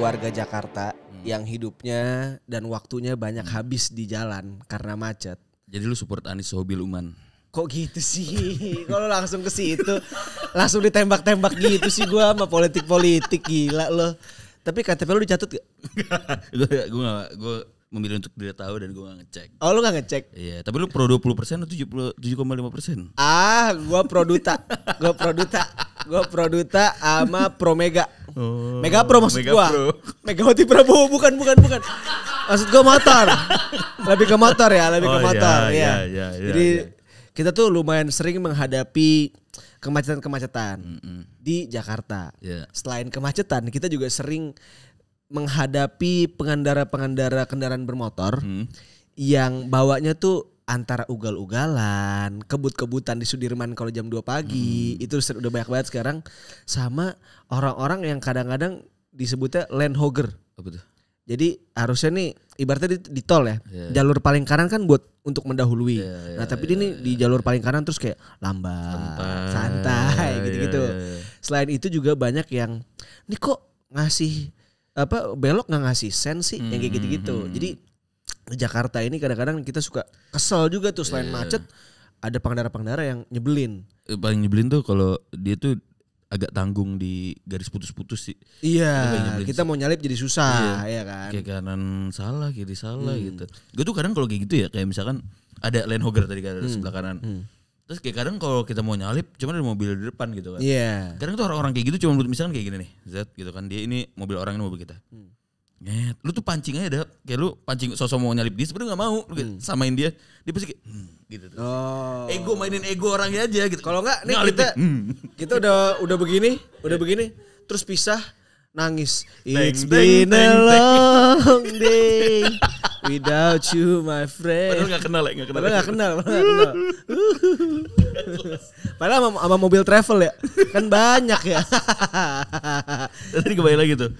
warga Jakarta yang hidupnya dan waktunya banyak habis di jalan karena macet. Jadi lu support Anies Sohibul Uman? Kok gitu sih? Kalau langsung ke situ, langsung ditembak-tembak gitu sih gua sama politik-politik, gila loh. Tapi KTP lu dicatat gak? Gue memilih untuk tidak tahu dan gue gak ngecek. Oh lu gak ngecek? Iya, tapi lu pro 20% atau 7,5%? Gua pro Duta. Gua pro Duta sama pro Mega. Oh, Mega Pro maksud Mega gua. Pro. Megawati Prabowo bukan. Maksud gua motor. Lebih ke motor ya, lebih ke motor ya. Jadi kita tuh lumayan sering menghadapi kemacetan-kemacetan di Jakarta. Yeah. Selain kemacetan, kita juga sering menghadapi pengendara-pengendara kendaraan bermotor yang bawanya tuh antara ugal-ugalan, kebut-kebutan di Sudirman kalau jam 2 pagi. Itu udah banyak banget sekarang. Sama orang-orang yang kadang-kadang disebutnya land hogger. Apa tuh? Jadi harusnya nih ibaratnya di tol ya. Jalur paling kanan kan buat untuk mendahului. Tapi dia nih di jalur paling kanan terus kayak lambat, santai gitu-gitu. Selain itu juga banyak yang nih kok ngasih belok nggak ngasih sen sih yang kayak gitu-gitu. Jadi di Jakarta ini kadang-kadang kita suka kesel juga tuh selain macet ada pengendara-pengendara yang nyebelin. Paling nyebelin tuh kalau dia tuh agak tanggung di garis putus-putus sih. Iya, kita mau nyalip jadi susah ya kan. Kayak kanan salah, kiri salah gitu. Gue tuh kadang kalau kayak gitu ya, kayak misalkan ada land hogger tadi kan sebelah kanan. Terus kayak kadang kalau kita mau nyalip cuma ada mobil di depan gitu kan. Iya. Kadang tuh orang-orang kayak gitu cuma misalkan kayak gini nih, Z gitu kan. Dia ini mobil orang, ini mobil kita. Lu tuh pancing aja dah. Kayak lu pancing sosok mau nyalip dia sebenarnya enggak mau. Lu samain dia pasti kayak gitu tuh. Ego, mainin ego orangnya aja gitu. Kalau enggak nih nyalip kita udah begini terus pisah nangis. It's Deng, been a long day without you my friend. Padahal enggak kenal. Padahal sama mobil travel ya. Kan banyak ya. Tadi kebayang lagi tuh.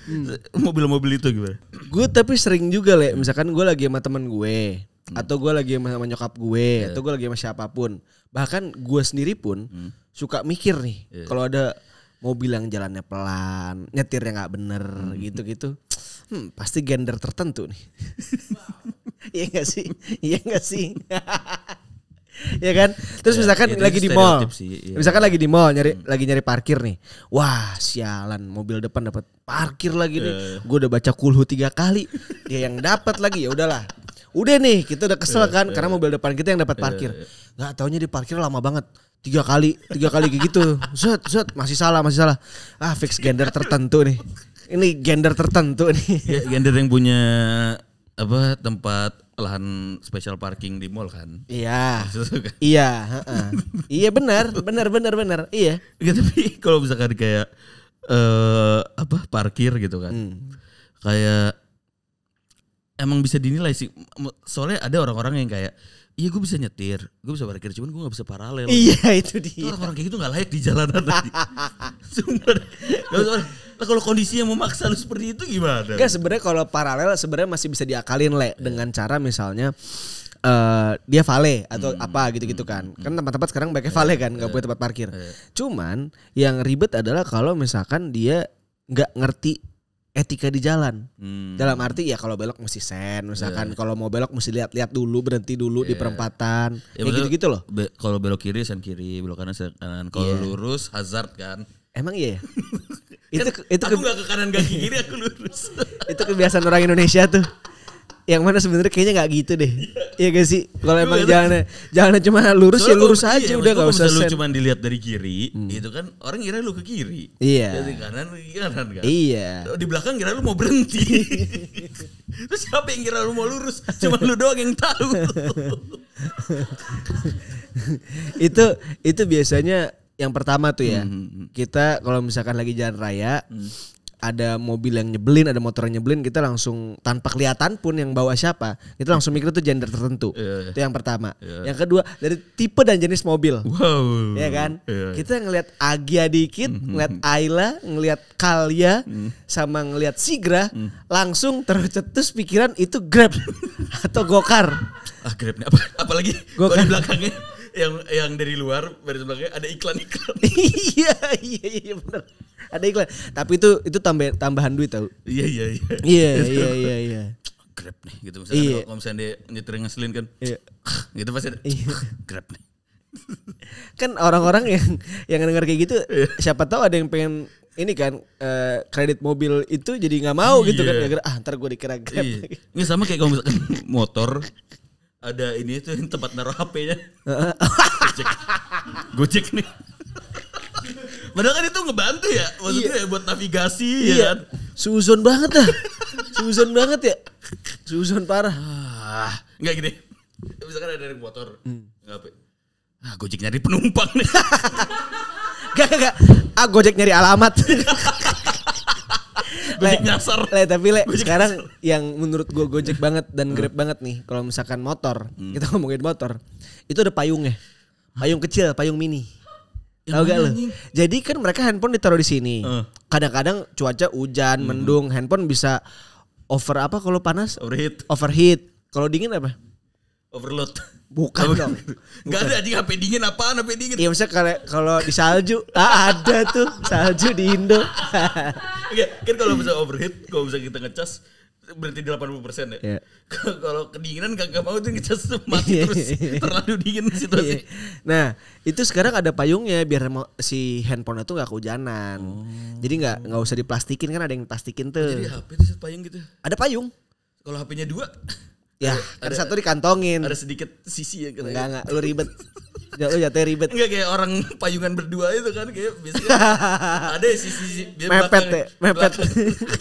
Mobil-mobil itu gimana? Gue tapi sering juga Le, misalkan gue lagi sama temen gue atau gue lagi sama nyokap gue atau gue lagi sama siapapun. Bahkan gue sendiri pun suka mikir nih kalau ada mobil yang jalannya pelan, nyetirnya nggak bener gitu-gitu. Pasti gender tertentu nih. Iya nggak sih? Ya kan? Terus misalkan lagi di mall. Misalkan lagi di mall lagi nyari parkir nih. Wah, sialan, mobil depan dapat parkir lagi nih. Gue udah baca kulhu 3 kali. Dia yang dapat lagi, ya udahlah. Udah nih, kita udah kesel kan karena mobil depan kita yang dapat parkir. Enggak taunya di parkir lama banget. 3 kali kayak gitu. Set, masih salah. Fix gender tertentu nih. Ini gender tertentu nih. Ya, gender yang punya tempat lahan special parking di mall kan. Iya. Iya, iya benar. Iya. Ya, tapi kalau misalkan kayak parkir gitu kan. Kayak emang bisa dinilai sih. Soalnya ada orang-orang yang kayak iya gue bisa nyetir, gue bisa parkir, cuman gue gak bisa paralel. Iya itu dia. Orang-orang kayak gitu gak layak di jalanan tadi. Sumpah. Nah, kalau kondisinya memaksa lu seperti itu gimana? Enggak, sebenarnya kalau paralel sebenarnya masih bisa diakalin dengan cara misalnya dia vale atau apa gitu-gitu kan. Kan tempat-tempat sekarang pakai vale kan, gak punya tempat parkir. Cuman yang ribet adalah kalau misalkan dia gak ngerti etika di jalan. Dalam arti ya kalau belok mesti sen, misalkan kalau mau belok mesti lihat-lihat dulu, berhenti dulu di perempatan. Ya gitu-gitu loh. Kalau belok kiri sen kiri, belok kanan sen kanan. Kalau lurus hazard kan. Emang iya ya? itu aku gak ke kanan gak ke kiri, aku lurus. Itu kebiasaan orang Indonesia tuh. Yang mana sebenarnya kayaknya nggak gitu deh. Iya gak sih? Kalau emang jangan cuma lurus. Soalnya ya lurus aja udah gak usah sen. Lu cuma dilihat dari kiri, itu kan orang kira lu ke kiri. Iya. Dari kanan kan. Iya. Di belakang kira lu mau berhenti. Terus siapa yang kira lu mau lurus? Cuma lu doang yang tahu. Itu biasanya yang pertama tuh ya. Kita kalau misalkan lagi jalan raya, ada mobil yang nyebelin, ada motor yang nyebelin, kita langsung tanpa kelihatan pun yang bawa siapa, kita langsung mikir itu gender tertentu. Itu yang pertama. Yang kedua dari tipe dan jenis mobil. Wow. Ya kan? Kita ngelihat Agia dikit, ngelihat Ayla, ngelihat Kalia, sama ngelihat Sigra, langsung tercetus pikiran itu Grab atau Gokar. Grab nih apalagi Gokar. di belakangnya yang dari luar baris belakangnya ada iklan-iklan. Iya benar. Ada iklan. Tapi itu tambahan duit tau. Iya. Iya. Grab nih gitu misalnya kalau misalnya dia nyetir ngeselin kan. Iya. Gitu pasti ada. Grab nih. Kan orang-orang yang denger kayak gitu siapa tahu ada yang pengen ini kan kredit mobil itu jadi nggak mau gitu kan gara-gara ntar gue dikira Grab. Ini sama kayak kalau misalkan motor ada ini tuh tempat naruh HP-nya. Gojek nih. Padahal kan itu ngebantu ya, maksudnya buat navigasi ya kan. Suzon banget lah. Suzon banget ya. Suzon parah. Enggak gini. Misalkan ada dari motor, ngapain? Gojek nyari penumpang nih. Gak. Gojek nyari alamat. Gojek nyasar. Tapi sekarang yang menurut gue Gojek banget dan Grab banget nih. Kalau misalkan motor, kita ngomongin motor, itu ada payungnya. Payung kecil, payung mini. Tahu gak lo? Jadi kan mereka handphone ditaruh di sini. Kadang-kadang cuaca hujan, mendung, handphone bisa kalau panas? Overheat. Kalau dingin apa? Overload. Bukan dong. Enggak ada anjing HP dingin apaan HP dingin. Iya misalnya kalau di salju, ada tuh salju di Indo. Enggak, kan kalau bisa overheat, kalau bisa kita ngecas berarti 80% ya. Yeah. Kalau kedinginan gak mau tuh ngecas mati terus terlalu dingin situasi. Nah, itu sekarang ada payungnya biar si handphone itu gak kehujanan. Jadi gak usah diplastikin kan ada yang plastikin tuh. Jadi HP itu payung gitu. Ada payung. Kalau HP-nya 2 ya, ada satu dikantongin. Ada sedikit sisi ya gitu. Enggak, lu ribet. Lu jatuh ribet. Enggak kayak orang payungan berdua itu kan kayak biasanya ada sisi mepet.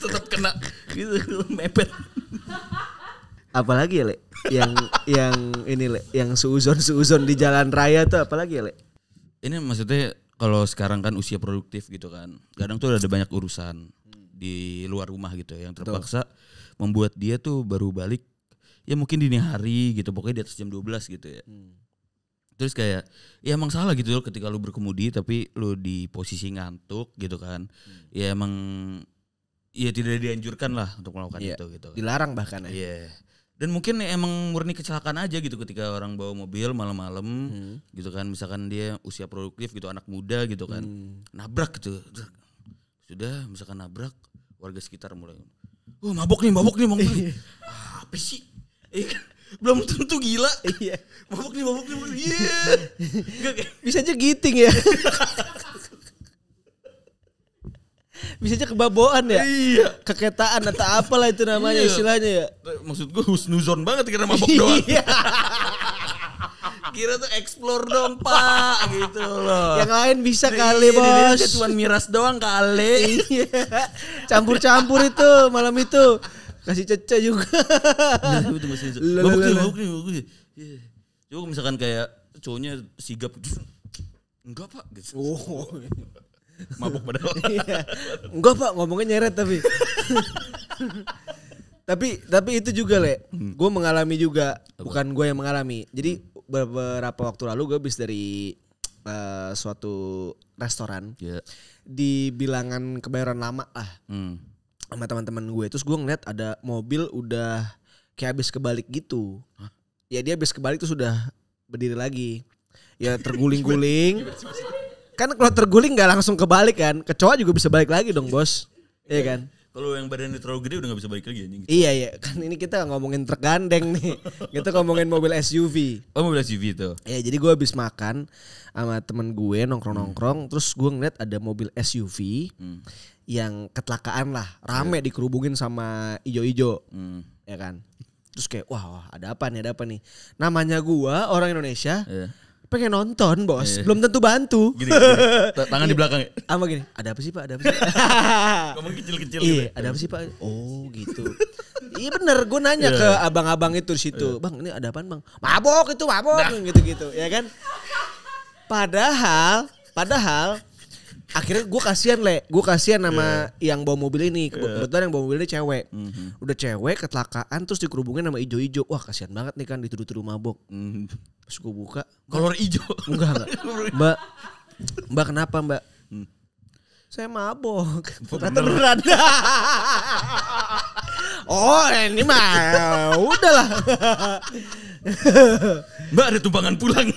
Tetap kena gitu mepet. Apalagi ya, Le? Yang ini, Le, yang suuzon di jalan raya tuh apalagi ya, Le? Ini maksudnya kalau sekarang kan usia produktif gitu kan. Kadang tuh ada banyak urusan di luar rumah gitu yang terpaksa membuat dia tuh baru balik ya mungkin dini hari gitu, pokoknya di atas jam 12 gitu ya. Terus kayak ya emang salah gitu loh ketika lu berkemudi tapi lu di posisi ngantuk gitu kan. Ya emang ya tidak dianjurkan lah untuk melakukan itu gitu. Dilarang bahkan ya. Iya. Dan mungkin emang murni kecelakaan aja gitu ketika orang bawa mobil malam-malam gitu kan. Misalkan dia usia produktif gitu, anak muda gitu kan. Nabrak gitu. Sudah misalkan nabrak, warga sekitar mulai mabok nih. Apa sih? Belum tentu gila. Iya. Mabok nih. Iya. Bisa aja giting ya. Bisa aja kebaboan ya. Iya. Keketaan atau apalah itu namanya istilahnya ya. Maksud gue husnuzon banget kira mabok doang. Kira tuh explore dong Pak gitu loh. Yang lain bisa kali bos. Cuman miras doang kali. Campur-campur itu malam itu. Kasih cece juga. Mabuk nih. Coba misalkan kayak cowoknya sigap gitu. Enggak Pak gitu. Mabuk padahal. Enggak Pak, ngomongnya nyeret tapi. tapi itu juga Le. Gue mengalami juga. Bukan gue yang mengalami. Jadi beberapa waktu lalu gue habis dari suatu restoran. Di bilangan Kebayoran Lama lah. Sama teman-teman gue. Terus gue ngeliat ada mobil udah kayak habis kebalik gitu. Ya dia habis kebalik tuh sudah berdiri lagi. Ya terguling-guling. Kan kalau terguling gak langsung kebalik kan. Kecoa juga bisa balik lagi dong bos. Iya kan. Kalau yang badannya terlalu gede udah gak bisa balik lagi anjing. Iya. Kan ini kita ngomongin truk gandeng nih. Kita ngomongin mobil SUV. Oh mobil SUV itu. Ya jadi gue habis makan sama temen gue nongkrong-nongkrong. Terus gue ngeliat ada mobil SUV. Yang kecelakaan lah. Rame dikerubungin sama ijo-ijo. Ya kan. Terus kayak wah ada apa nih. Namanya gue orang Indonesia. Pengen nonton bos. Belum tentu bantu. Gini. Tangan di belakang ya. Sama gini. Ada apa sih Pak? Ngomong kecil-kecil. Iya gitu. Ada apa sih Pak? Oh gitu. Iya bener. Gue nanya ke abang-abang itu di situ. Bang ini ada apaan bang? Mabok. Gitu-gitu. Ya kan. Padahal akhirnya gue kasihan sama yang bawa mobil ini. Kebetulan yang bawa mobil ini cewek. Udah cewek kecelakaan terus dikerubungin sama ijo-ijo. Wah kasihan banget nih kan dituduh-tuduh mabok. Terus gue buka. Kolor ijo. Enggak. Mbak kenapa Mbak? Saya mabok. Ternyata beneran. Oh ini mah udahlah. Mbak ada tumpangan pulang.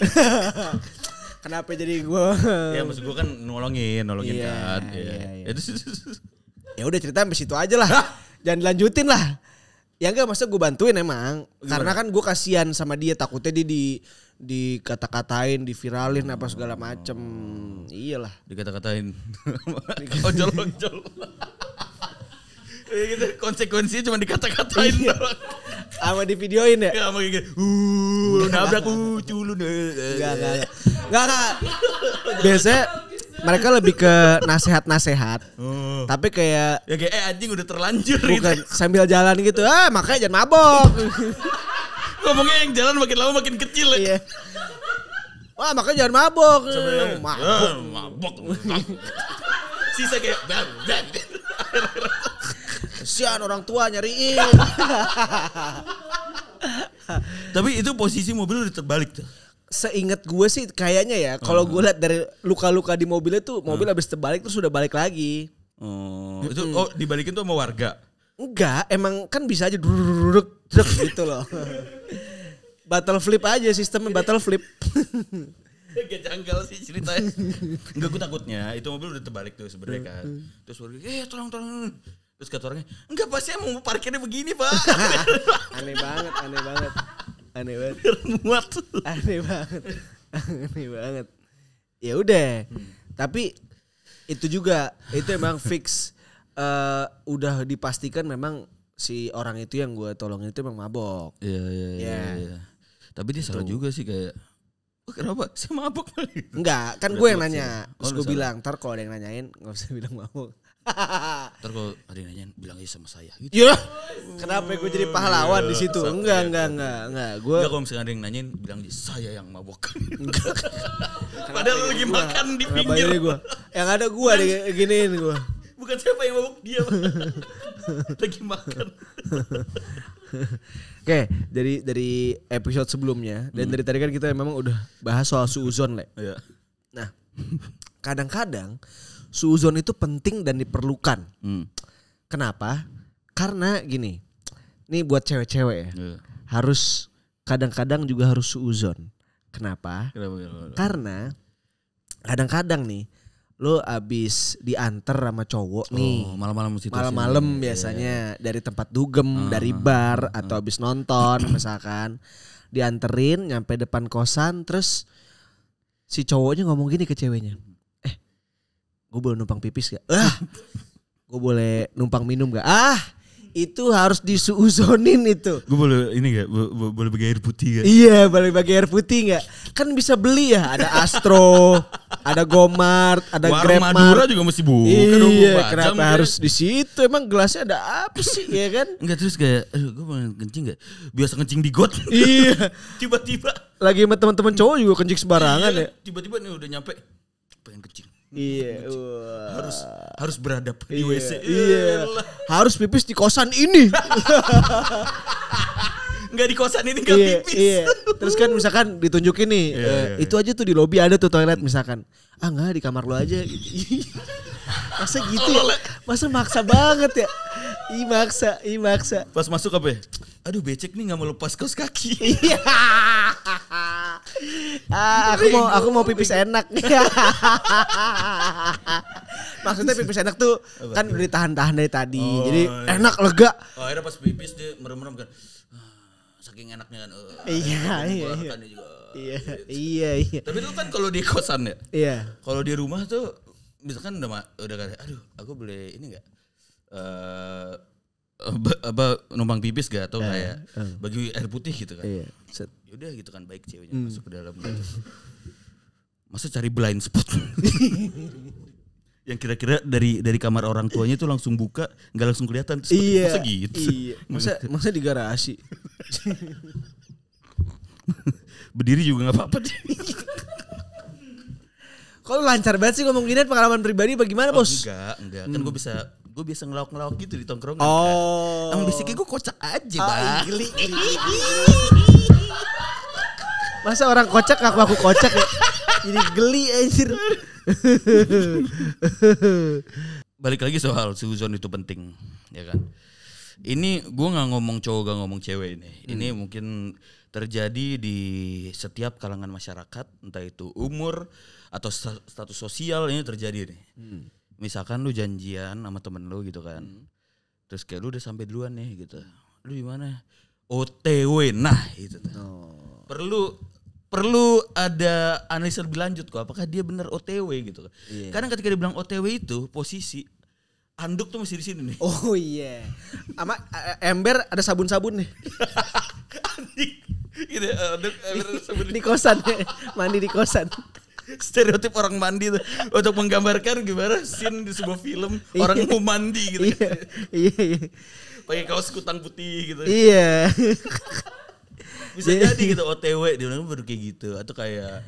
Kenapa jadi gue? Ya maksud gue kan nolongin kan. Iya. Ya udah cerita sampai situ aja lah. Jangan dilanjutin lah. Ya enggak, masa gue bantuin emang. Karena kan gue kasihan sama dia, takutnya dia dikata-katain, diviralin apa segala macem. Iyalah. Dikata-katain. Ojol. Gitu, konsekuensinya cuma dikata-katain doang. Sama di videoin ya? Ya sama kayak gitu. Nabrak culun. Enggak. Biasanya mereka lebih ke nasehat-nasehat. Tapi kayak ya kayak anjing udah terlanjur bukan gitu. sambil jalan gitu. Makanya jangan mabok. Ngomongnya yang jalan makin lama makin kecil ya. Iya. Wah, makanya jangan mabok. Mabok. Sisa kayak kesian orang tua nyariin. Tapi itu posisi mobil udah terbalik tuh. Seingat gue sih kayaknya ya, kalau gue lihat dari luka-luka di mobilnya tuh, mobil habis terbalik terus udah balik lagi. Itu dibalikin tuh sama warga. Enggak, emang kan bisa aja druk gitu loh. Battle flip aja, sistemnya battle flip. Gak janggal sih ceritanya. Enggak, gue takutnya itu mobil udah terbalik tuh sebenarnya kan. Terus warga, tolong. Terus kata orangnya, enggak Pak, saya mau parkirnya begini Pak. Aneh banget. Muat. Aneh banget. Ya udah. Tapi itu juga, itu emang fix. Udah dipastikan memang si orang itu yang gue tolongin itu emang mabok. Iya. Tapi dia salah juga sih kayak, kenapa? Saya mabok. Enggak, kan gue yang nanya. Terus gue bilang, ntar kalau ada yang nanyain gak usah bilang mabok. Ntar kalau ada yang nanyain bilang aja sama saya gitu. Ya, kenapa gue jadi pahlawan di situ? Enggak. Gue kalau misalnya ada yang nanyain bilang aja saya yang mabok. Padahal lagi makan di pinggir. Yang ada gue giniin gue. Bukan siapa yang mabuk, dia lagi makan. Oke, dari episode sebelumnya dan dari tadi kan kita memang udah bahas soal suuzon, Le. Iya. Nah, kadang-kadang suuzon itu penting dan diperlukan. Kenapa? Karena gini, ini buat cewek-cewek ya. Harus kadang-kadang juga harus suuzon. Kenapa? Karena kadang-kadang nih lo abis diantar sama cowok nih malam-malam biasanya dari tempat dugem, dari bar atau abis nonton misalkan dianterin nyampe depan kosan, terus si cowoknya ngomong gini ke ceweknya, gue boleh numpang pipis gak? Gue boleh numpang minum gak? Itu harus disuuzonin itu. Gue boleh ini gak? Boleh bagi air putih gak? Iya, boleh bagi air putih gak? Kan bisa beli ya, ada Astro, ada Gomart, ada Grabmart. Madura juga mesti buka. Iya, kenapa harus di situ? Emang gelasnya ada apa sih, ya kan? Enggak, terus kayak, gue mau kencing gak? Biasa kencing di got. Iya. Tiba-tiba. Lagi sama teman-teman cowok juga kencing sembarangan ya. Tiba-tiba nih udah nyampe, pengen kencing. Iya, harus beradab di WC. Iya. Harus pipis di kosan ini. Enggak di kosan ini enggak pipis. Iya. Terus kan misalkan ditunjukin nih, itu aja tuh di lobi ada tuh toilet misalkan. Enggak, di kamar lo aja gitu. Masa gitu ya? Masa maksa banget ya? Ih maksa. Pas masuk apa ya? Aduh, becek nih enggak mau lepas kaos kaki. Iya. Aku mau pipis enak. Maksudnya pipis enak tuh kan udah ditahan-tahan dari tadi. Jadi enak, lega. Akhirnya pas pipis dia merem-merem kan. Saking enaknya kan. Iya. Tapi itu kan kalau di kosan ya. Iya. Kalau di rumah tuh misalkan udah kayak, aduh, aku boleh ini enggak? Numpang pipis gak atau kayak bagi air putih gitu kan. Iya. Yaudah gitu kan, baik ceweknya masuk ke dalam gitu. Masa cari blind spot. Yang kira-kira dari kamar orang tuanya tuh langsung buka, nggak langsung kelihatan. Iya. Masa gitu? Iya. Masa di garasi. Berdiri juga nggak apa-apa. Kok lancar banget sih ngomong gini, pengalaman pribadi bagaimana bos? Enggak. Kan gue bisa ngelawak-ngelawak gitu di tongkrongan. Oh. Emang basicnya gue kocak aja, Bang. Geli. Masa orang kocak aku kocak ya? Jadi geli anjir. Balik lagi soal suuzon itu penting, ya kan? Ini gue nggak ngomong cowok, gak ngomong cewek ini. Ini mungkin terjadi di setiap kalangan masyarakat, entah itu umur atau status sosial, ini terjadi nih. Misalkan lu janjian sama temen lu gitu kan, terus kayak lu udah sampai duluan nih gitu, lu di mana? OTW, nah itu. Perlu ada analisa lebih lanjut kok, apakah dia benar OTW gitu. Karena ketika dia bilang OTW itu posisi anduk tuh masih di sini nih. Oh iya. Sama ember ada sabun-sabun nih. Gitu, anduk ember ada sabun di kosan ya. Mandi di kosan. Stereotip orang mandi tuh untuk menggambarkan gimana scene di sebuah film orang mau mandi gitu. Iya. Pakai kaos kutang putih gitu. Iya. Bisa jadi gitu OTW dia baru kayak gitu, atau kayak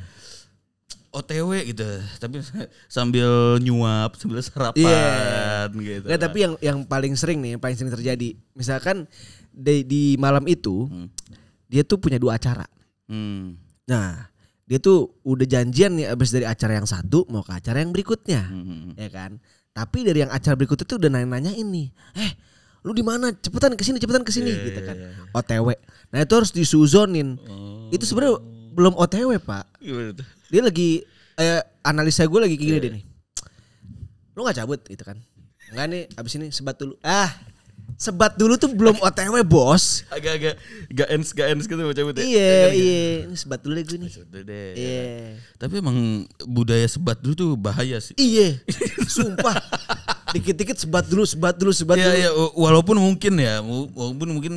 OTW gitu tapi sambil nyuap sambil sarapan gitu. Nggak, tapi yang paling sering terjadi misalkan di malam itu dia tuh punya 2 acara. Nah dia tuh udah janjian nih abis dari acara yang satu mau ke acara yang berikutnya, ya kan. Tapi dari yang acara berikutnya tuh udah nanya-nanyain nih, lu di mana? Cepetan kesini gitu kan. OTW. Nah itu harus disuzonin. Itu sebenarnya belum OTW Pak. Dia lagi analisa gue lagi kayak gini deh nih. Lu nggak cabut gitu kan? Enggak nih, abis ini sebat dulu. Sebat dulu tuh belum OTW bos. Agak gak ens gitu mau cabut ya. Iya. Ini sebat dulu deh gue nih. Iya. Tapi emang budaya sebat dulu tuh bahaya sih. Iya. Sumpah. Dikit-dikit sebat dulu. Iya, walaupun mungkin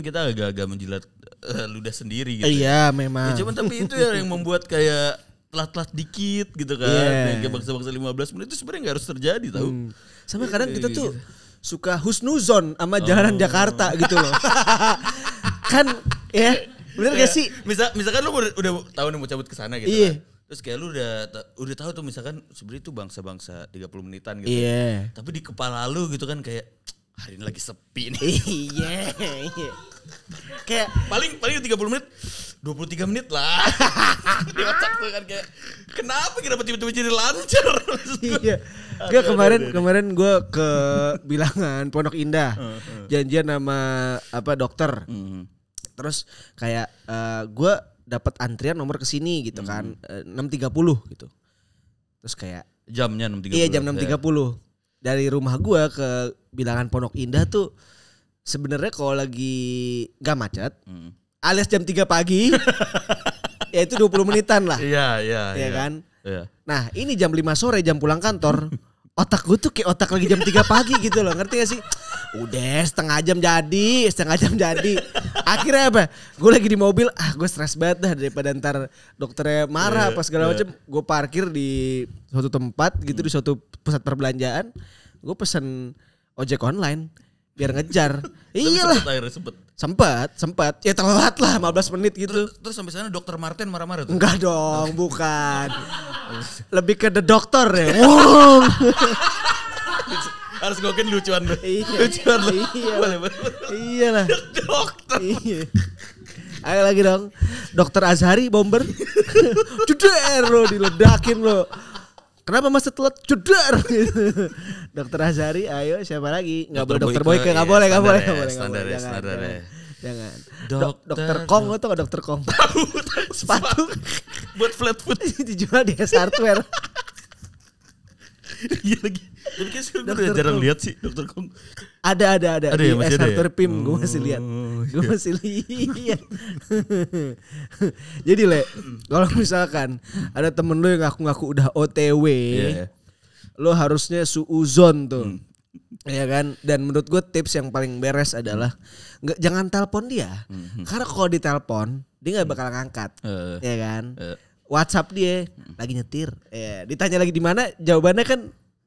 kita agak menjilat ludah sendiri gitu. Iya, memang. Ya, cuman tapi itu yang membuat kayak telat-telat dikit gitu kan. Kayak bangsa-bangsa 15 menit itu sebenarnya enggak harus terjadi tahu. Sama kadang kita tuh suka husnuzon sama jalanan Jakarta gitu loh. Kan ya, bener gak sih? Misalkan lu udah tahu nih mau cabut ke sana gitu kan. Terus kayak lu udah tahu tuh misalkan sebenarnya itu bangsa-bangsa 30 menitan gitu. Iya. Tapi di kepala lu gitu kan kayak hari ini lagi sepi nih. Iya. Kayak paling 30 menit 23 menit lah. Di otak tuh kan kayak kenapa tiba-tiba jadi lancar? Iya. Gak kemarin gue ke Bilangan Pondok Indah. Janjian sama dokter. Terus kayak gue dapat antrian nomor ke sini gitu kan 6.30 gitu. Terus kayak jamnya 6.30. Iya jam 6.30. Dari rumah gue ke Bilangan Pondok Indah tuh sebenarnya kalau lagi gak macet alias jam 3 pagi ya itu 20 menitan lah. Iya kan? Iya. Nah ini jam 5 sore jam pulang kantor. Otak gue tuh kayak otak lagi jam 3 pagi gitu loh. Ngerti gak sih? Udah setengah jam jadi. Akhirnya apa? Gue lagi di mobil, gue stres banget dah daripada ntar dokternya marah apa segala macam. Gue parkir di suatu tempat gitu di suatu pusat perbelanjaan. Gue pesen ojek online biar ngejar. Iyalah. Sempat. Ya telat lah 15 menit gitu. Terus sampai sana dokter Martin marah-marah tuh. Enggak dong, bukan. Lebih ke the doctor ya. Harus gue kan lucuan lu. Lucuan lu. Iya lah. Dokter. Iya. Ayo lagi dong. Dokter Azhari bomber. Juder lo diledakin lo. Kenapa mas telat? Juder. Dokter Azhari, ayo siapa lagi? Enggak boleh Dokter Boyke, enggak boleh. Standar. Jangan. Dokter Kong atau enggak Dokter Kong? Sepatu buat flat foot dijual di S Hardware. Iya lagi. Tapi kayak gue udah jarang lihat sih Dokter Kong. Ada di ya, S Hardware PIM, gue masih lihat. Jadi kalau misalkan ada temen lu yang ngaku-ngaku udah OTW, lo harusnya suuzon tuh. Ya kan? Dan menurut gue tips yang paling beres adalah jangan telepon dia. Karena kalau ditelepon dia nggak bakal ngangkat. Ya kan? WhatsApp dia lagi nyetir. Ditanya lagi di mana? Jawabannya kan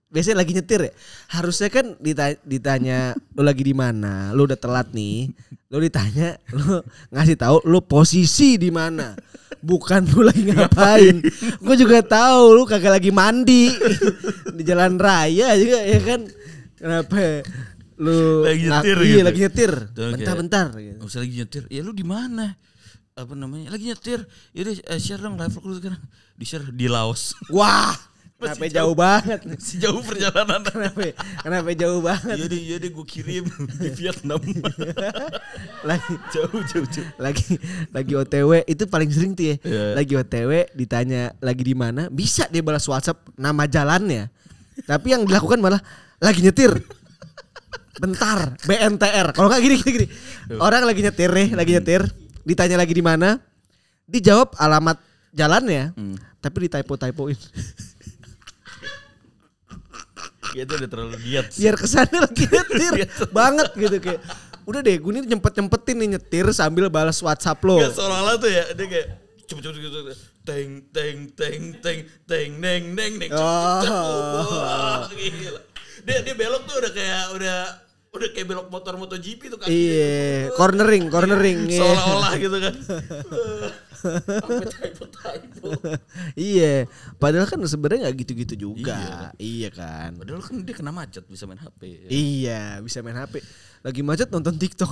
biasanya lagi nyetir ya. Harusnya kan ditanya lu lagi di mana? Lu udah telat nih. Lu ditanya, lu ngasih tahu lu posisi di mana. Bukan lu lagi ngapain. Gue juga tahu lu kagak lagi mandi di jalan raya juga ya kan. Kenapa lu lagi nyetir iya gitu. lagi nyetir. Bentar gitu. Usah lagi nyetir. Ya lu di mana? Apa namanya? Lagi nyetir. Yaudah share dong live vlog lu sekarang. Di share di Laos. Wah, Kenapa jauh banget? Sejauh perjalanan. Kenapa jauh banget? Iya deh gue kirim di Vietnam. Lagi jauh. Lagi OTW itu paling sering tuh ya. Yeah. Lagi OTW ditanya lagi di mana, bisa dia balas WhatsApp nama jalannya. Tapi yang dilakukan malah lagi nyetir. Bentar, BNTR. Kalau nggak gini. Orang lagi nyetir, ditanya lagi di mana, dijawab alamat jalannya, tapi ditypoin. Ya itu udah terlalu giat. Biar kesana lagi nyetir banget gitu kayak. Udah deh, gue ini nyempetin nih nyetir sambil balas WhatsApp lo. Gak seolah-olah tuh ya, dia kayak cepet gitu. Teng. Oh. Gila. Dia belok tuh udah kayak belok motor MotoGP tuh kan. Iya, cornering. Seolah-olah gitu kan. Typo. Iya, padahal kan sebenarnya nggak gitu-gitu juga. Iya kan. Padahal kan dia kena macet bisa main HP. Ya. Iya, bisa main HP. Lagi macet nonton TikTok.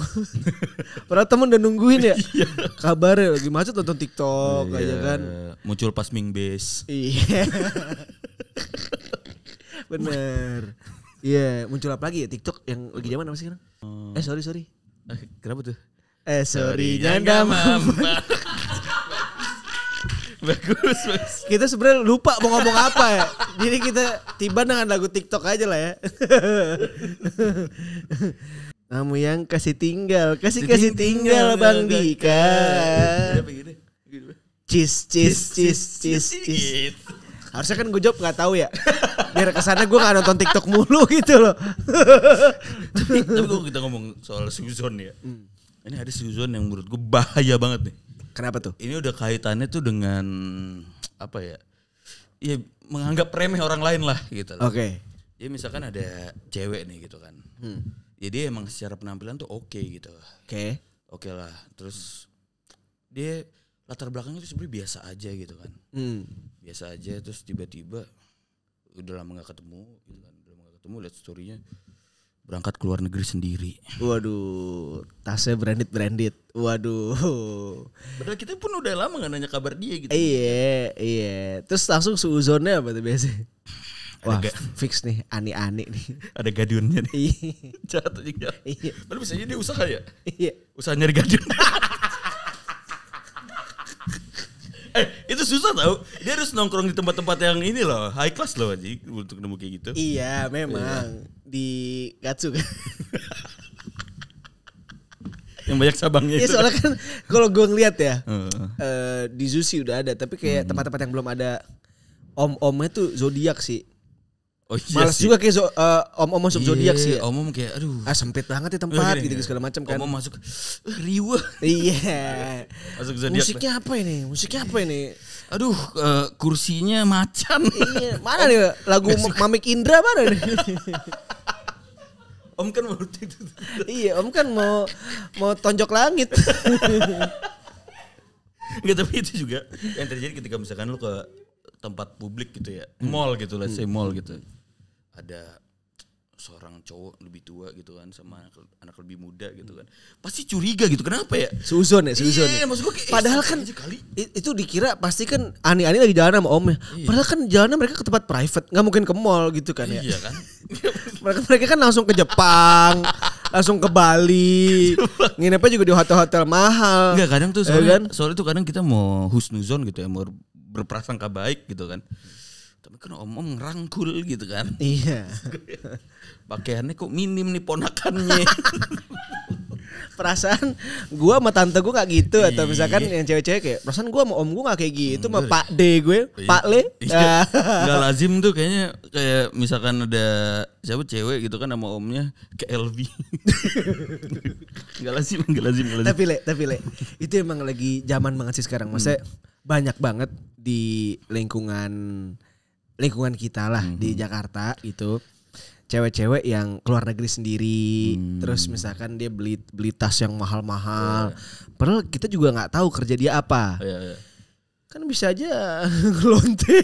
Padahal temen udah nungguin ya. Kabarnya lagi macet nonton TikTok aja kan. Muncul pas Ming Base. Iya. Bener. Iya, muncul apa lagi ya TikTok yang lagi zaman apa sih sekarang? Sorry. Kenapa tuh? Sorry-nya nggak mampu. Bagus. Kita sebenarnya lupa mau ngomong apa ya. Jadi kita tiba dengan lagu TikTok aja lah ya. Kamu yang kasih tinggal Bang Dika. Cheese. Harusnya kan gue jawab nggak tahu ya. Biar kesana gue nggak nonton TikTok mulu gitu loh. tapi kalau kita ngomong soal suzon ya, ini ada suzon yang menurut gue bahaya banget nih. Kenapa tuh? Ini udah kaitannya tuh dengan apa ya? Ya menganggap remeh orang lain lah gitu. Oke. Ya misalkan ada cewek nih gitu kan. Ya dia emang secara penampilan tuh oke gitu. Oke lah. Terus dia latar belakangnya tuh sebenarnya biasa aja gitu kan. Biasa aja terus tiba-tiba udah lama gak ketemu gitu kan. Lihat story-nya berangkat ke luar negeri sendiri. Waduh, tasnya branded. Waduh. Padahal kita pun udah lama gak nanya kabar dia gitu. Iya. Terus langsung suuzonnya apa tuh biasanya? Wah, fix nih, ani-ani nih. Ada gadunnya nih. Jahat aja. Iya. Padahal bisa aja dia usaha ya. Iya. Usaha nyari gadun. Itu susah tau. Dia harus nongkrong di tempat-tempat yang ini loh, high class loh aja untuk nemu kayak gitu. Iya, memang di Gatsu kan. Yang banyak cabangnya itu. Iya, soalnya kan kalau gue ngeliat ya, di Zushi udah ada, tapi kayak tempat-tempat yang belum ada om-omnya tuh zodiak sih. Oh iya Males sih. juga kayak om-om masuk zodiak sih ya. Om kayak aduh. Sempit banget ya tempat gitu segala macam kan. Om masuk riweh. Iya. Masuk zodiak. Musiknya apa ini? Aduh, kursinya macan. Iya, mana nih lagu Mamik Indra mana nih? Om kan mau itu. Iya, Om kan mau tonjok langit. Enggak, tapi itu juga yang terjadi ketika misalkan lu ke tempat publik gitu ya, mall gitu lah, mall gitu. Ada seorang cowok lebih tua gitu kan sama anak lebih muda gitu kan. Pasti curiga gitu. Kenapa ya? Suzon ya. Iya, maksud gue kayak padahal kan itu dikira pasti kan ani-ani lagi jalan sama omnya. Iya. Padahal kan jalannya mereka ke tempat private, enggak mungkin ke mall gitu kan ya. Iya kan? mereka kan langsung ke Jepang, langsung ke Bali. Nginepnya juga di hotel-hotel mahal. Enggak, kadang tuh soalnya tuh kadang kita mau husnuzon gitu ya, mau berprasangka baik gitu kan. Tapi kan om ngerangkul gitu kan. Iya. Pakaiannya kok minim nih ponakannya. Perasaan gua sama tante gua gak gitu. Atau misalkan yang cewek-cewek kayak perasaan gua sama om gua gak kayak gitu. Sama Pak D gue, Pak Le. Gak lazim tuh kayaknya. Kayak misalkan ada siapa cewek gitu kan sama omnya ke LV. Gak lazim. Tapi Le, itu emang lagi zaman banget sih sekarang. Maksudnya banyak banget di lingkungan kita lah di Jakarta itu cewek-cewek yang keluar negeri sendiri, terus misalkan dia beli tas yang mahal-mahal, padahal kita juga nggak tahu kerja dia apa, kan bisa aja ngelonte.